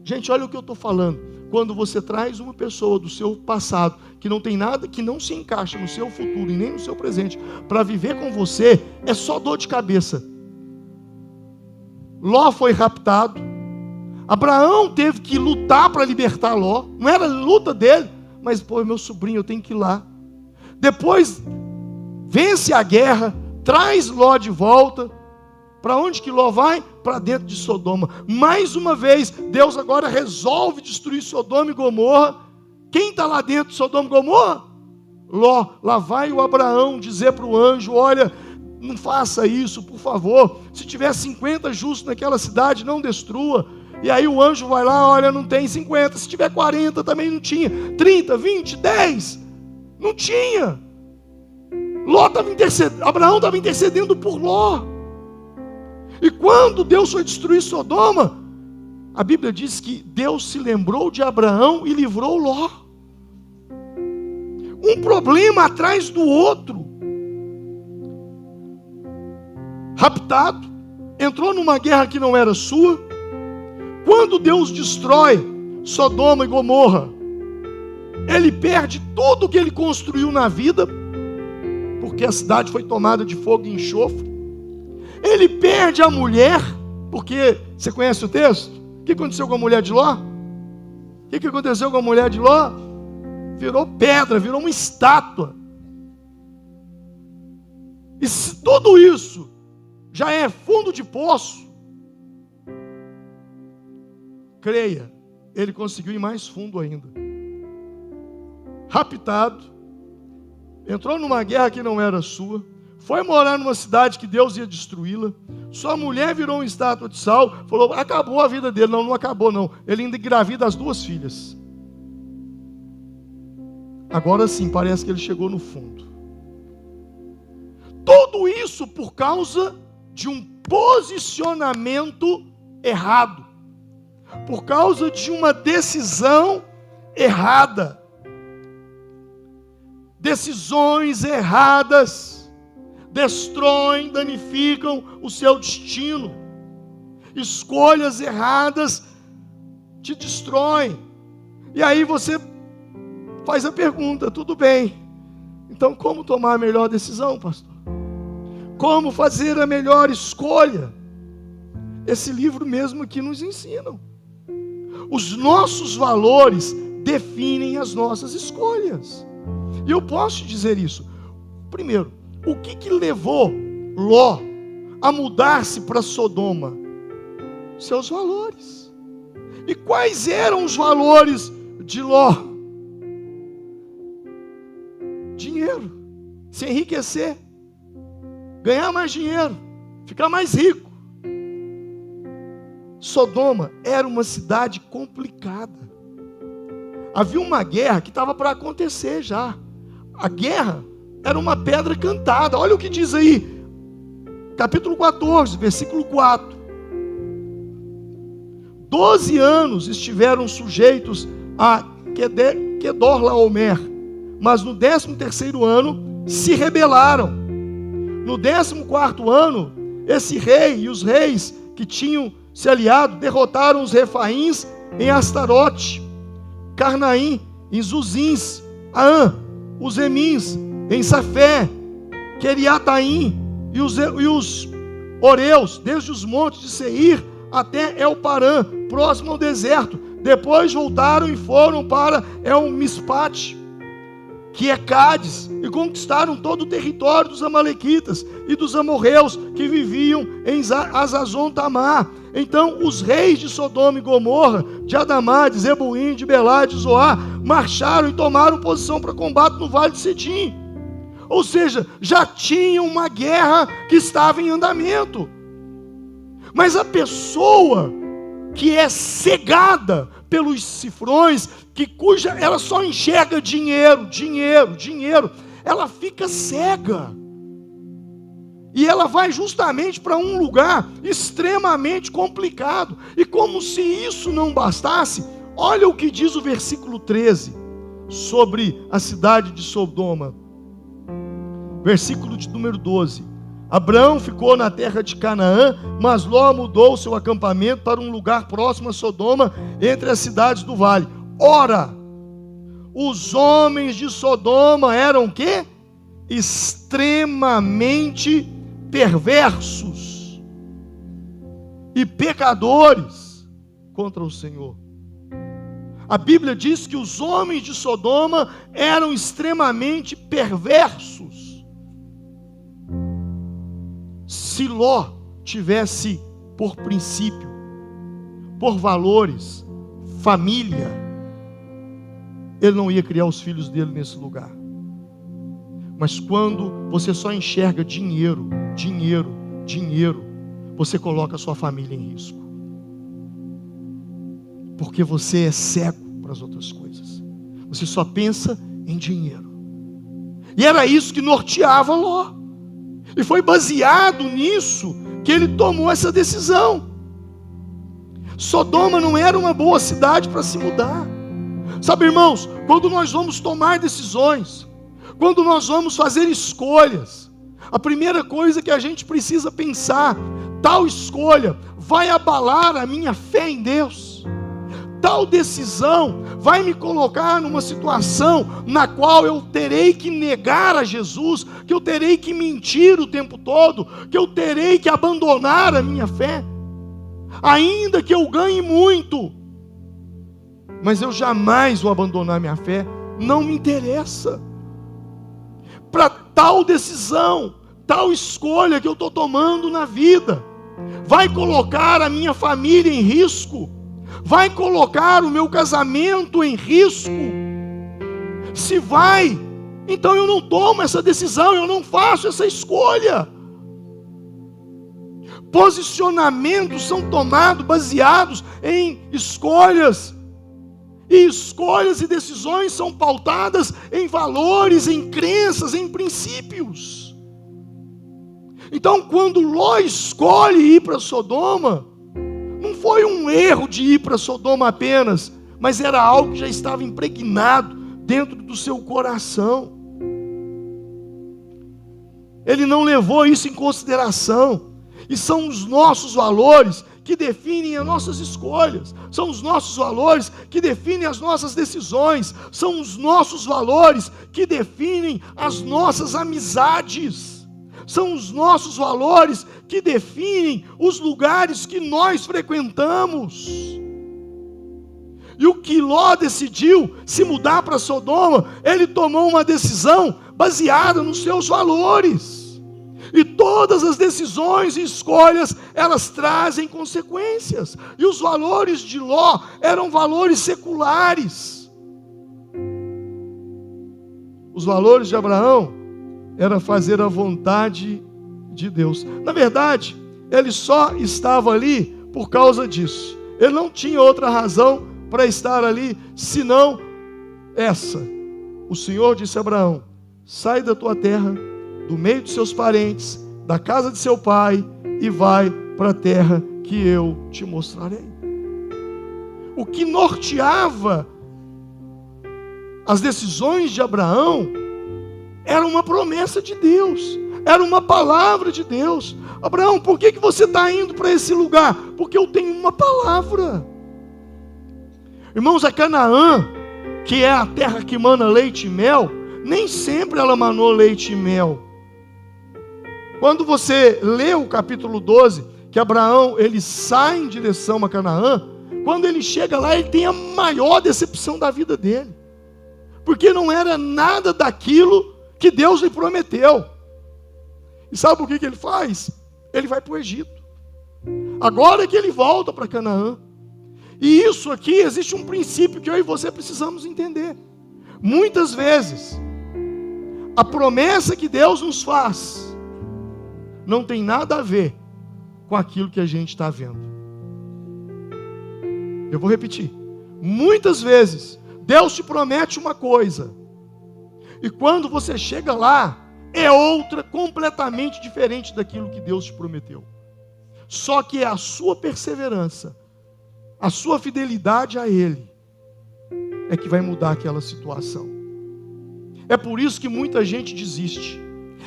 gente, olha o que eu estou falando. Quando você traz uma pessoa do seu passado, que não tem nada, que não se encaixa no seu futuro e nem no seu presente, para viver com você, é só dor de cabeça. Ló foi raptado, Abraão teve que lutar para libertar Ló, não era luta dele, mas, meu sobrinho, eu tenho que ir lá. Depois, vence a guerra, traz Ló de volta. Para onde que Ló vai? Para dentro de Sodoma. Mais uma vez, Deus agora resolve destruir Sodoma e Gomorra. Quem está lá dentro de Sodoma e Gomorra? Ló. Lá vai o Abraão dizer para o anjo: olha, não faça isso, por favor. Se tiver 50 justos naquela cidade, não destrua. E aí o anjo vai lá: olha, não tem 50. Se tiver 40, também não tinha. 30, 20, 10. Não tinha. Ló estava intercedendo, Abraão estava intercedendo por Ló. E quando Deus foi destruir Sodoma, a Bíblia diz que Deus se lembrou de Abraão e livrou Ló. Um problema atrás do outro. Raptado, entrou numa guerra que não era sua. Quando Deus destrói Sodoma e Gomorra, ele perde tudo o que ele construiu na vida, porque a cidade foi tomada de fogo e enxofre. Ele perde a mulher, porque, você conhece o texto? O que aconteceu com a mulher de Ló? O que aconteceu com a mulher de Ló? Virou pedra, virou uma estátua. E se tudo isso já é fundo de poço, creia, ele conseguiu ir mais fundo ainda. Raptado, entrou numa guerra que não era sua, foi morar numa cidade que Deus ia destruí-la. Sua mulher virou uma estátua de sal. Falou, acabou a vida dele. Não, não acabou não. Ele ainda engravida as 2 filhas. Agora sim, parece que ele chegou no fundo. Tudo isso por causa de um posicionamento errado, por causa de uma decisão errada. Decisões erradas destroem, danificam o seu destino. Escolhas erradas te destroem. E aí você faz a pergunta: tudo bem, então como tomar a melhor decisão, pastor? Como fazer a melhor escolha? Esse livro mesmo aqui nos ensina. Os nossos valores definem as nossas escolhas. E eu posso te dizer isso. Primeiro, o que levou Ló a mudar-se para Sodoma? Seus valores. E quais eram os valores de Ló? Dinheiro, se enriquecer, ganhar mais dinheiro, ficar mais rico. Sodoma era uma cidade complicada. Havia uma guerra que estava para acontecer já. A guerra era uma pedra cantada. Olha o que diz aí, capítulo 14, versículo 4. 12 anos estiveram sujeitos a Quedorlaomer, mas no 13º ano se rebelaram. No 14º ano, esse rei e os reis que tinham se aliado derrotaram os Refaíns em Astarote, Carnaim em Zuzins, Aã, os Emins em Safé, Queriataim e os Oreus, desde os montes de Seir até Elparã, próximo ao deserto. Depois voltaram e foram para El-Mispate, que é Cádiz, e conquistaram todo o território dos amalequitas e dos amorreus que viviam em Azazon Tamar. Então os reis de Sodoma e Gomorra, de Adamá, de Zeboim, de Belá, de Zoar, marcharam e tomaram posição para combate no vale de Sidim. Ou seja, já tinha uma guerra que estava em andamento. Mas a pessoa que é cegada pelos cifrões, cuja ela só enxerga dinheiro, ela fica cega. E ela vai justamente para um lugar extremamente complicado. E como se isso não bastasse, olha o que diz o versículo 13 sobre a cidade de Sodoma. Versículo de número 12. Abraão ficou na terra de Canaã, mas Ló mudou seu acampamento para um lugar próximo a Sodoma, entre as cidades do vale. Ora, os homens de Sodoma eram o quê? Extremamente perversos e pecadores contra o Senhor. A Bíblia diz que os homens de Sodoma eram extremamente perversos. Se Ló tivesse por princípio, por valores, família, ele não ia criar os filhos dele nesse lugar. Mas quando você só enxerga dinheiro, você coloca a sua família em risco. Porque você é cego para as outras coisas. Você só pensa em dinheiro. E era isso que norteava Ló. E foi baseado nisso que ele tomou essa decisão. Sodoma não era uma boa cidade para se mudar. Sabe, irmãos, quando nós vamos tomar decisões, quando nós vamos fazer escolhas, a primeira coisa que a gente precisa pensar: tal escolha vai abalar a minha fé em Deus? Tal decisão vai me colocar numa situação na qual eu terei que negar a Jesus, que eu terei que mentir o tempo todo, que eu terei que abandonar a minha fé, ainda que eu ganhe muito, mas eu jamais vou abandonar minha fé. Não me interessa. Para tal decisão, tal escolha que eu estou tomando na vida, vai colocar a minha família em risco, vai colocar o meu casamento em risco. Se vai, então eu não tomo essa decisão, eu não faço essa escolha. Posicionamentos são tomados baseados em escolhas, e escolhas e decisões são pautadas em valores, em crenças, em princípios. Então, quando Ló escolhe ir para Sodoma, não foi um erro de ir para Sodoma apenas, mas era algo que já estava impregnado dentro do seu coração. Ele não levou isso em consideração. E são os nossos valores que definem as nossas escolhas. São os nossos valores que definem as nossas decisões. São os nossos valores que definem as nossas amizades. São os nossos valores que definem os lugares que nós frequentamos. E o que Ló decidiu se mudar para Sodoma, ele tomou uma decisão baseada nos seus valores. E todas as decisões e escolhas, elas trazem consequências. E os valores de Ló eram valores seculares. Os valores de Abraão era fazer a vontade de Deus. Na verdade, ele só estava ali por causa disso. Ele não tinha outra razão para estar ali, senão essa. O Senhor disse a Abraão: sai da tua terra, do meio dos seus parentes, da casa de seu pai, e vai para a terra que eu te mostrarei. O que norteava as decisões de Abraão era uma promessa de Deus, era uma palavra de Deus. Abraão, por que você está indo para esse lugar? Porque eu tenho uma palavra. Irmãos, a Canaã, que é a terra que mana leite e mel, nem sempre ela manou leite e mel. Quando você lê o capítulo 12, que Abraão, ele sai em direção a Canaã, quando ele chega lá, ele tem a maior decepção da vida dele. Porque não era nada daquilo que Deus lhe prometeu. E sabe o que ele faz? Ele vai para o Egito. Agora é que ele volta para Canaã. E isso aqui, existe um princípio que eu e você precisamos entender. Muitas vezes, a promessa que Deus nos faz não tem nada a ver com aquilo que a gente está vendo. Eu vou repetir. Muitas vezes, Deus te promete uma coisa, e quando você chega lá, é outra completamente diferente daquilo que Deus te prometeu. Só que é a sua perseverança, a sua fidelidade a Ele, é que vai mudar aquela situação. É por isso que muita gente desiste.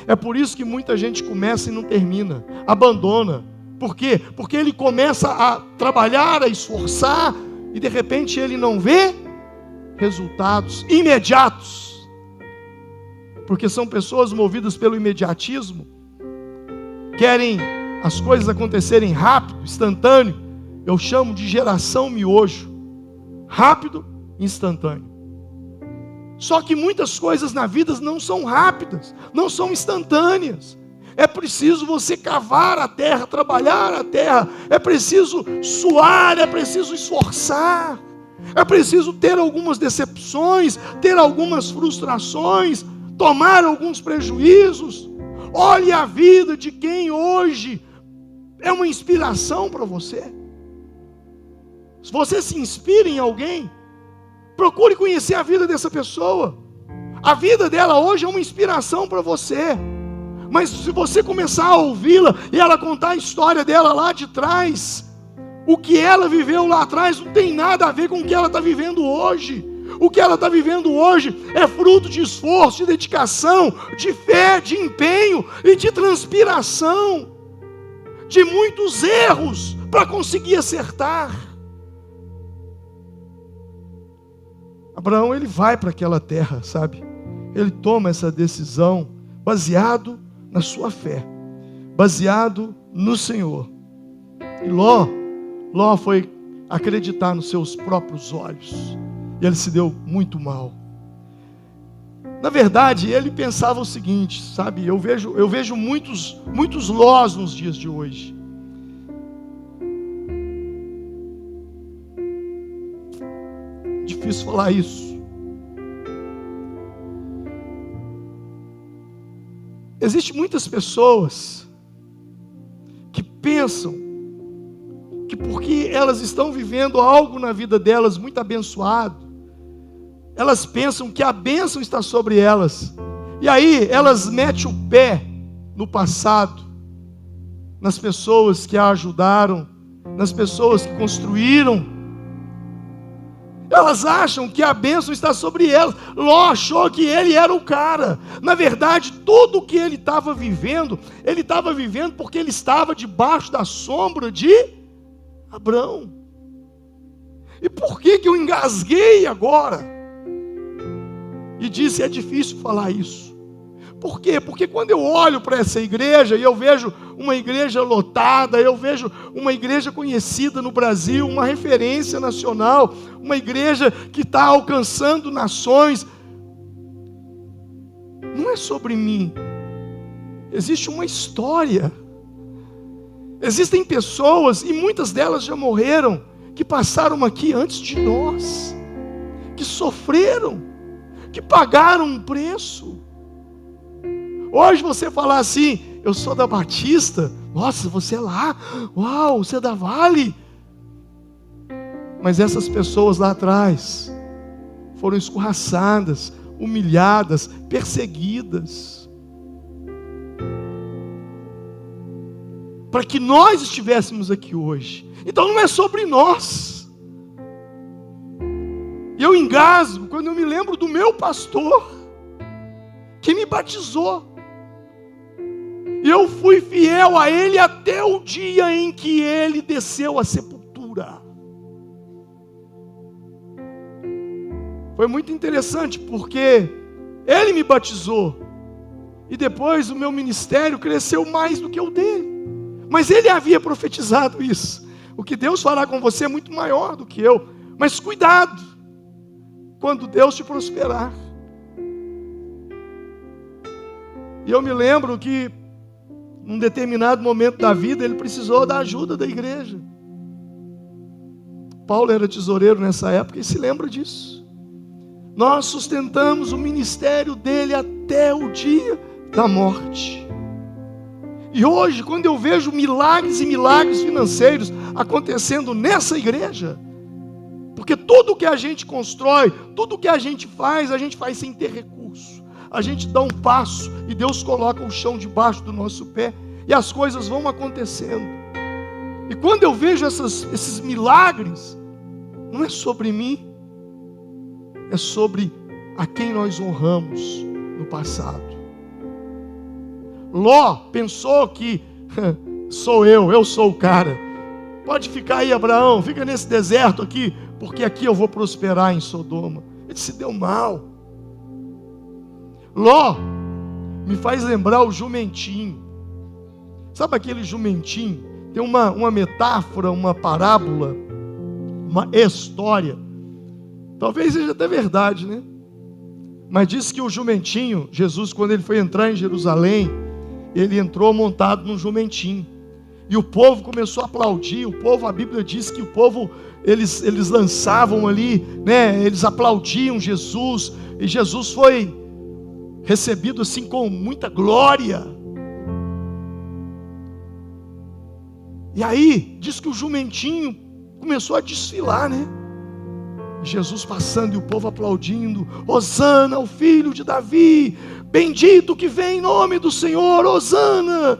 É por isso que muita gente começa e não termina, abandona. Por quê? Porque ele começa a trabalhar, a esforçar, e de repente ele não vê resultados imediatos. Porque são pessoas movidas pelo imediatismo, querem as coisas acontecerem rápido, instantâneo. Eu chamo de geração miojo. Rápido, instantâneo. Só que muitas coisas na vida não são rápidas, não são instantâneas. É preciso você cavar a terra, trabalhar a terra. É preciso suar, é preciso esforçar. É preciso ter algumas decepções, ter algumas frustrações, tomar alguns prejuízos. Olhe a vida de quem hoje é uma inspiração para você. Se você se inspira em alguém, procure conhecer a vida dessa pessoa. A vida dela hoje é uma inspiração para você. Mas se você começar a ouvi-la e ela contar a história dela lá de trás, o que ela viveu lá atrás não tem nada a ver com o que ela está vivendo hoje. O que ela está vivendo hoje é fruto de esforço, de dedicação, de fé, de empenho e de transpiração, de muitos erros para conseguir acertar. Abraão, ele vai para aquela terra, sabe? Ele toma essa decisão baseado na sua fé, baseado no Senhor. E Ló foi acreditar nos seus próprios olhos. E ele se deu muito mal. Na verdade, ele pensava o seguinte, sabe? Eu vejo muitos Lós nos dias de hoje. Difícil falar isso. Existem muitas pessoas que pensam que porque elas estão vivendo algo na vida delas muito abençoado, elas pensam que a bênção está sobre elas. E aí elas metem o pé no passado, nas pessoas que a ajudaram, nas pessoas que construíram. Elas acham que a bênção está sobre elas. Ló achou que ele era o cara. Na verdade, tudo o que ele estava vivendo porque ele estava debaixo da sombra de Abrão. E por que eu engasguei agora? E disse, é difícil falar isso. Por quê? Porque quando eu olho para essa igreja e eu vejo uma igreja lotada, eu vejo uma igreja conhecida no Brasil, uma referência nacional, uma igreja que está alcançando nações, não é sobre mim. Existe uma história. Existem pessoas, e muitas delas já morreram, que passaram aqui antes de nós, que sofreram, que pagaram um preço. Hoje você falar assim, eu sou da Batista, nossa, você é lá, uau, você é da Vale. Mas essas pessoas lá atrás foram escorraçadas, humilhadas, perseguidas, para que nós estivéssemos aqui hoje. Então não é sobre nós. E eu engasgo quando eu me lembro do meu pastor, que me batizou. E eu fui fiel a ele até o dia em que ele desceu à sepultura. Foi muito interessante, porque ele me batizou. E depois o meu ministério cresceu mais do que o dele. Mas ele havia profetizado isso. O que Deus fará com você é muito maior do que eu. Mas cuidado, quando Deus te prosperar. E eu me lembro que num determinado momento da vida, ele precisou da ajuda da igreja. Paulo era tesoureiro nessa época e se lembra disso. Nós sustentamos o ministério dele até o dia da morte. E hoje, quando eu vejo milagres e milagres financeiros acontecendo nessa igreja, porque tudo que a gente constrói, tudo que a gente faz sem ter recurso. A gente dá um passo e Deus coloca o chão debaixo do nosso pé e as coisas vão acontecendo. E quando eu vejo esses milagres, não é sobre mim, é sobre a quem nós honramos no passado. Ló pensou que eu sou o cara. Pode ficar aí, Abraão, fica nesse deserto aqui, porque aqui eu vou prosperar em Sodoma. Ele se deu mal. Ló me faz lembrar o jumentinho. Sabe aquele jumentinho? Tem uma metáfora, uma parábola, uma história. Talvez seja até verdade, né? Mas diz que o jumentinho, Jesus, quando ele foi entrar em Jerusalém, ele entrou montado num jumentinho. E o povo começou a aplaudir. O povo, a Bíblia diz que o povo, eles lançavam ali, né? Eles aplaudiam Jesus. E Jesus foi recebido assim com muita glória. E aí, diz que o jumentinho começou a desfilar, né? Jesus passando e o povo aplaudindo. Hosana, o filho de Davi, bendito que vem em nome do Senhor, Hosana.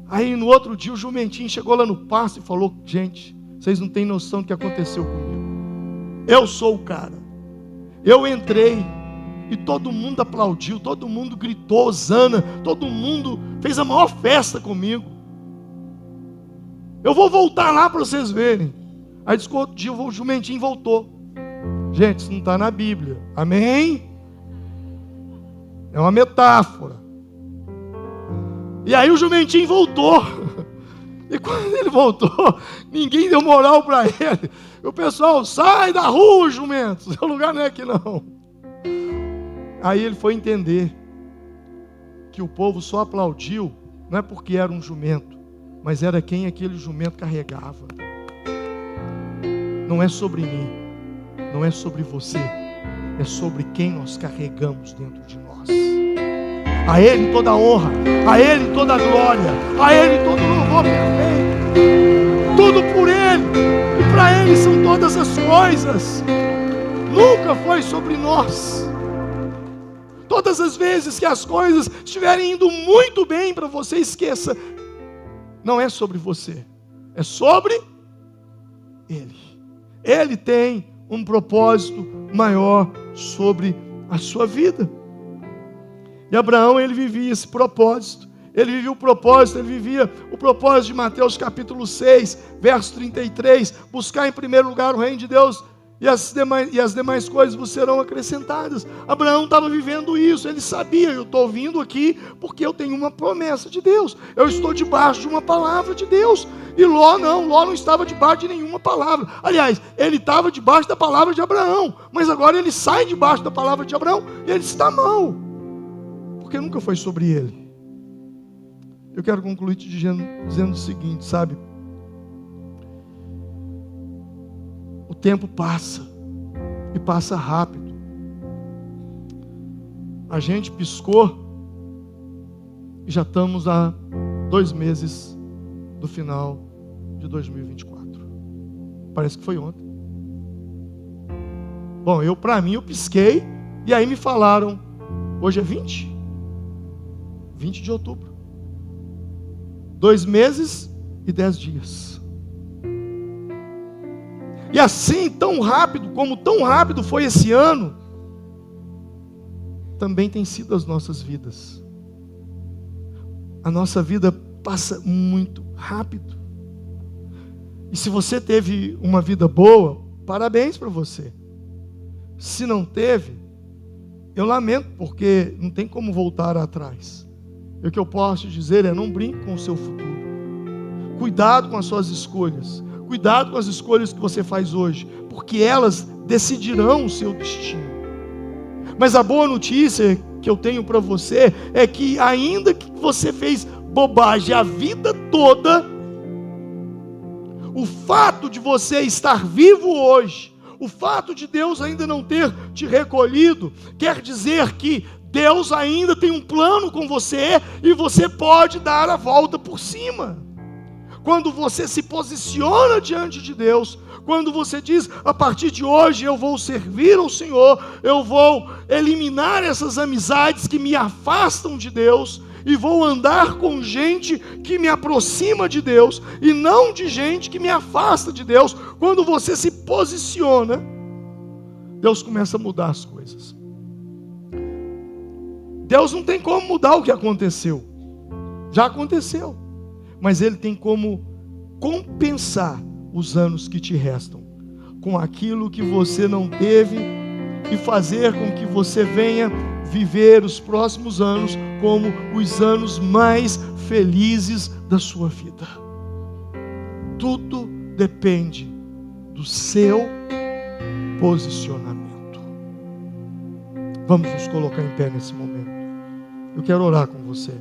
Aí no outro dia o jumentinho chegou lá no pasto e falou: gente, vocês não têm noção do que aconteceu comigo. Eu sou o cara. Eu entrei e todo mundo aplaudiu, todo mundo gritou Hosana, todo mundo fez a maior festa comigo. Eu vou voltar lá para vocês verem. Aí disse que outro dia o jumentinho voltou. Gente, isso não está na Bíblia. Amém? É uma metáfora. E aí o jumentinho voltou. E quando ele voltou, ninguém deu moral para ele. O pessoal, sai da rua, jumento. Seu lugar não é aqui não. Aí ele foi entender que o povo só aplaudiu, não é porque era um jumento, mas era quem aquele jumento carregava. Não é sobre mim, não é sobre você, é sobre quem nós carregamos dentro de nós. A Ele toda a honra, a Ele toda a glória, a Ele todo o louvor perfeito. Tudo por Ele, e para Ele são todas as coisas. Nunca foi sobre nós. Todas as vezes que as coisas estiverem indo muito bem para você, esqueça, não é sobre você, é sobre Ele. Ele tem um propósito maior sobre a sua vida. E Abraão, ele vivia esse propósito. Ele vivia o propósito, ele vivia o propósito de Mateus capítulo 6, verso 33. Buscar em primeiro lugar o reino de Deus e as demais coisas vos serão acrescentadas. Abraão estava vivendo isso, ele sabia, eu estou vindo aqui porque eu tenho uma promessa de Deus. Eu estou debaixo de uma palavra de Deus. E Ló não estava debaixo de nenhuma palavra. Aliás, ele estava debaixo da palavra de Abraão, mas agora ele sai debaixo da palavra de Abraão e ele está mal, porque nunca foi sobre ele. Eu quero concluir te dizendo o seguinte, sabe? O tempo passa, e passa rápido. A gente piscou, e já estamos há 2 meses do final de 2024. Parece que foi ontem. Bom, para mim, eu pisquei, e aí me falaram, hoje é 20 de outubro. 2 meses e 10 dias. E assim, tão rápido foi esse ano, também tem sido as nossas vidas. A nossa vida passa muito rápido. E se você teve uma vida boa, parabéns para você. Se não teve, eu lamento, porque não tem como voltar atrás. E o que eu posso dizer é: não brinque com o seu futuro. Cuidado com as suas escolhas. Cuidado com as escolhas que você faz hoje, porque elas decidirão o seu destino. Mas a boa notícia que eu tenho para você é que, ainda que você fez bobagem a vida toda, o fato de você estar vivo hoje, o fato de Deus ainda não ter te recolhido, quer dizer que Deus ainda tem um plano com você e você pode dar a volta por cima. Quando você se posiciona diante de Deus, quando você diz: a partir de hoje eu vou servir ao Senhor, eu vou eliminar essas amizades que me afastam de Deus, e vou andar com gente que me aproxima de Deus, e não de gente que me afasta de Deus. Quando você se posiciona, Deus começa a mudar as coisas. Deus não tem como mudar o que aconteceu, já aconteceu, mas Ele tem como compensar os anos que te restam com aquilo que você não teve, e fazer com que você venha viver os próximos anos como os anos mais felizes da sua vida. Tudo depende do seu posicionamento. Vamos nos colocar em pé nesse momento. Eu quero orar com você.